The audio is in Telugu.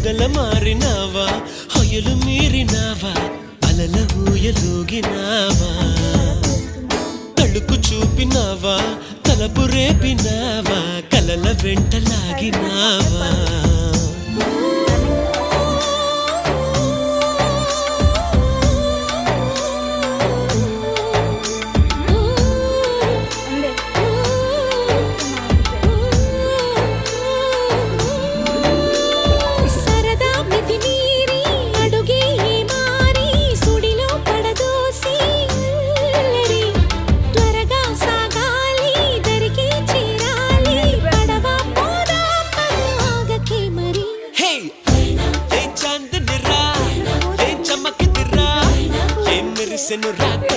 పొగల మారినావా హొయలు మీరినావా అలల ఊయలూగినావా తళుకు చూపినావా తలపు రేపినావా కలల వెంటలాగినావా Senurata